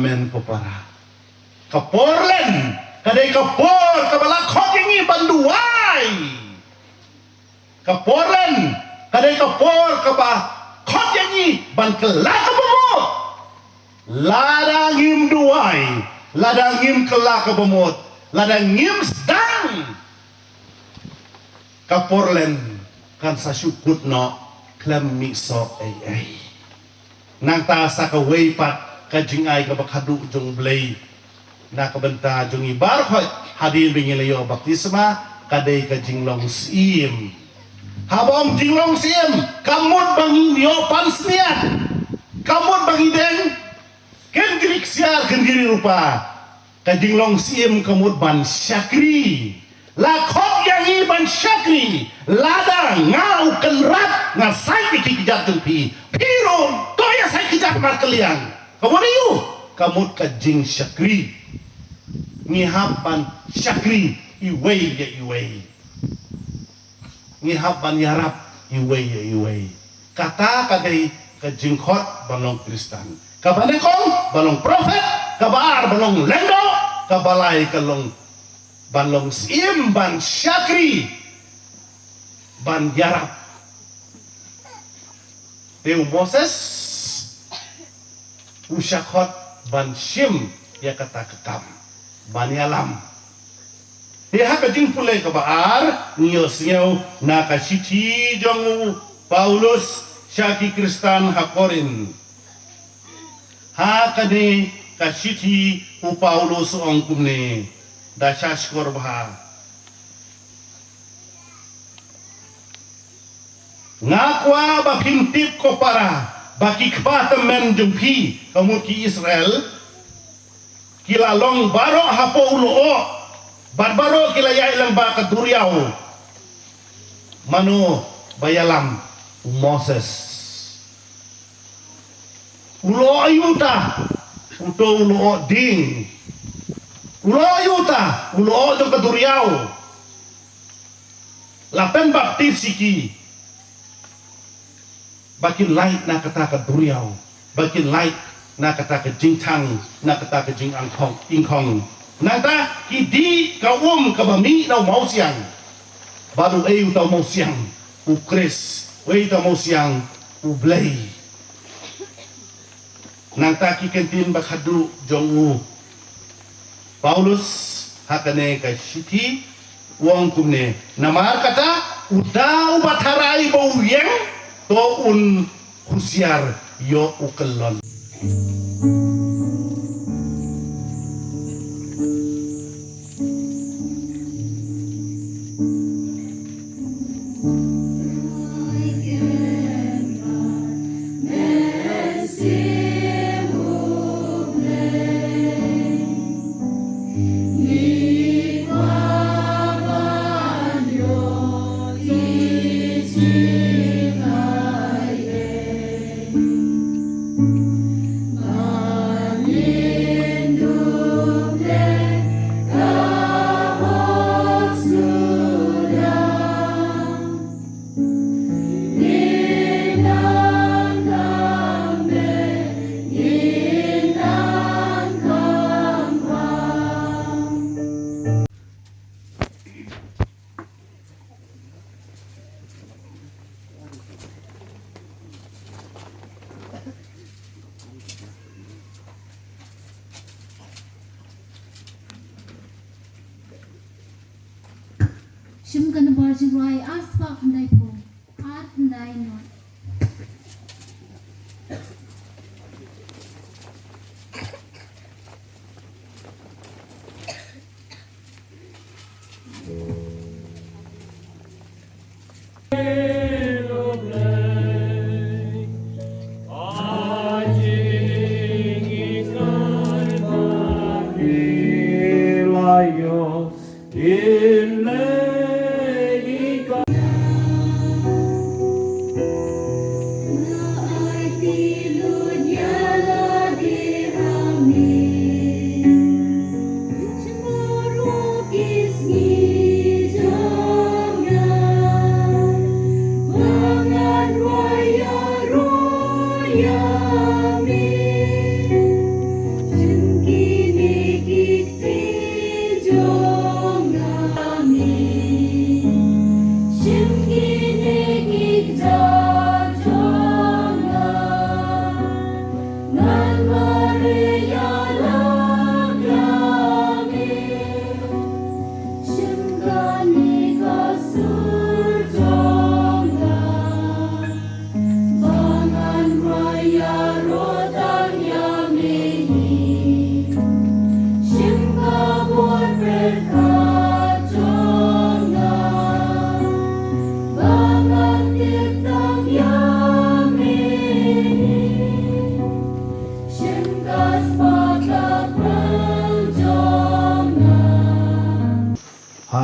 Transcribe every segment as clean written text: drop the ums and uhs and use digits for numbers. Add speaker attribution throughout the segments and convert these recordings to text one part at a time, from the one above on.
Speaker 1: men ko para kaporlen kadai kapor kabala khot yangi banduai kaporlen kadai kapor kaba khot yangi ban kelak kabamot ladang ngim duai ladang ngim kelak kabamot ladang ngim sedang kaporlen kan sasyukut no klem miso ai nang ta sa ka wei pat ka jing ai ka bakadu jong blei na ka benta jong ibar khoi hadir bingelayo baptisma kadai ka jing long sim habom jing long sim kamut bangi yo pansniat kamut bangi den ken grik siar ken giri rupa ka jing long sim kamut ban syakri la khot yang ban syakri lada ngau kenrat nga sai ki kijat pi piro to ya sai kijat mar kalian kamu riu kamu kajing syakri ngihapan syakri iwei ya iwei ngihapan yarap iwei ya iwei kata kagai kajing khot balong Kristen kabanekong balong prophet kabar balong lendo kabalai kalong balong sim ban syakri ban yarap teu Moses usyakot ban shim ya kata kekam ban yalam dia kajing pulai kabar nios ngeu na kasiti jong Paulus syaki Kristen hakorin ha kade kasiti u Paulus ongkumne dasas korba ngakwa bakintip ko para baki kpatemen jumpi kamu ki Israel kilalong baro hapo ulo barbaro kila ya ilang baka duriao mano bayalam Moses ulo ayuta uto ulo ding ulo ayuta ulo jong kaduriao lapen baptis siki bakin light na kata ka duriao bakin light na kata ka jingtang na kata ka jing angkong ingkong nata kidi ka ka bami na mau siang baru tau mau siang u kris tau mau siang u blay nata ki kentin bakhadu jong Paulus hakane ka shiti wong kumne namar kata udau batharai bau yang to un khusyar yo ukelon
Speaker 2: Shimgan barjirai aspa khandai po ar khandai no
Speaker 3: in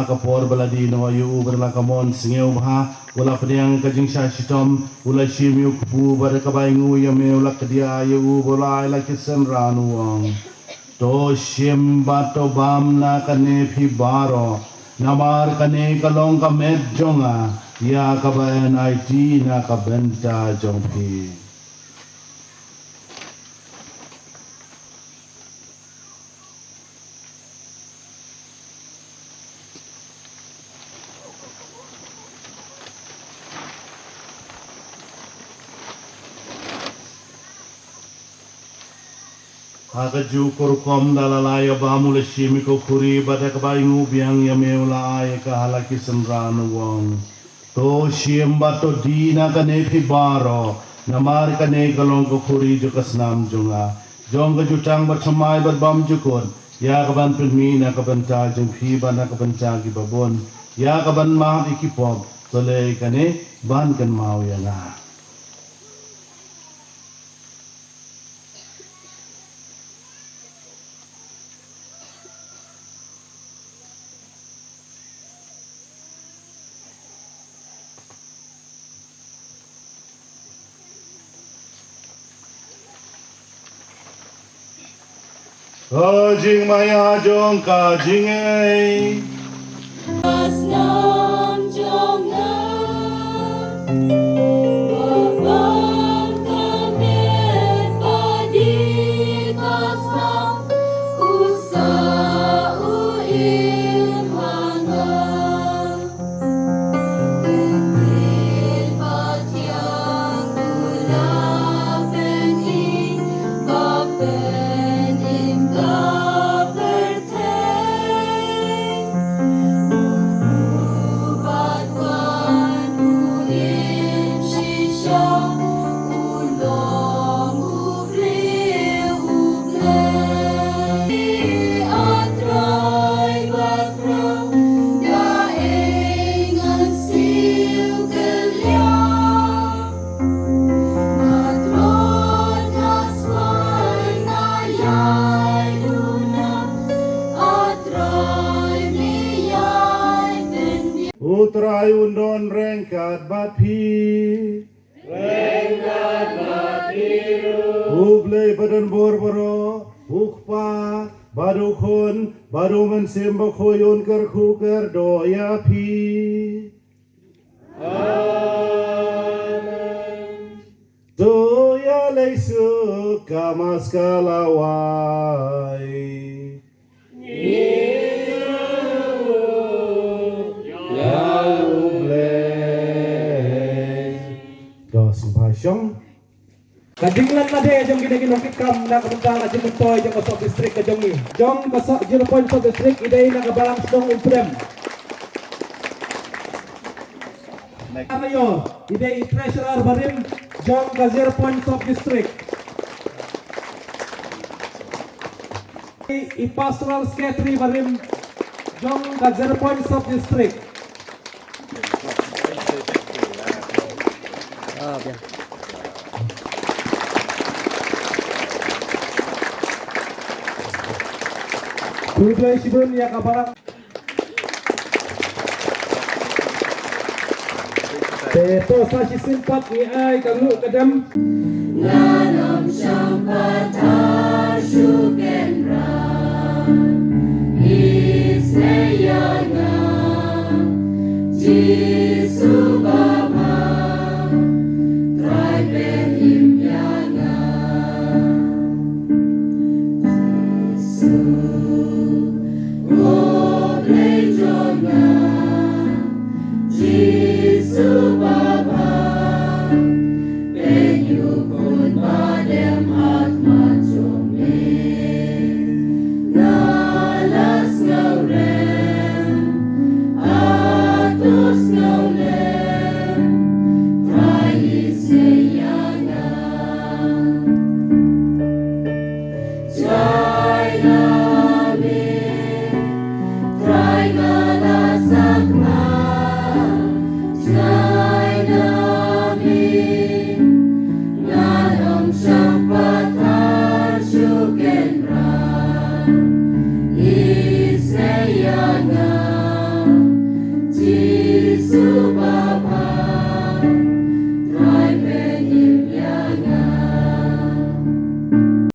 Speaker 1: kapor baladi no yu berla kamon singeu bha ula pediang kajing sha shitom ula shimiu kupu bar kabaingu yame ula kedia yu bola ila kisen ranuang to shim bato bam na kane phi baro namar kane kalong ka met jonga ya kabayan IT na kabenta jong phi Hakaju korkom dalalaya bamul shimiko kuri badak baingu biang yameula ay kahalaki semranu wong to shim bato dina kane baro namar kane kalong ko kuri jukas nam junga jong ka jutang bersamai berbam jukun ya kaban pinmi na kabanta jeng phi bana kabanta ki babon ya kaban ma ikipom tole kane ban kan mau ya na Jing maya jong ka jing ai
Speaker 3: Asnam jongan babam kamet padi kasam usa uim hanga Ingin patiang ulapen in bapen im
Speaker 1: Utrai undon rengkat batpi Ublay badan borboro ukpa badukun baduman simba koyon kerkuker doya pi Amen Doya leisu kamas kalawai
Speaker 4: Kadinglan na de jong ginagin kam na kabantang na jong toy jong masok district ka jong ni. Jong masok 0.4 district iday na kabalang stong imprem. Ano yo? Iday treasurer barim jong ka 0.4 district. I pastoral secretary barim jong ka 0.4 district. Tujuh sibun ya kabarang. Teto sasi simpat ni ay kalu kadam.
Speaker 3: Nanam shampata shukendra Isneyana Jisu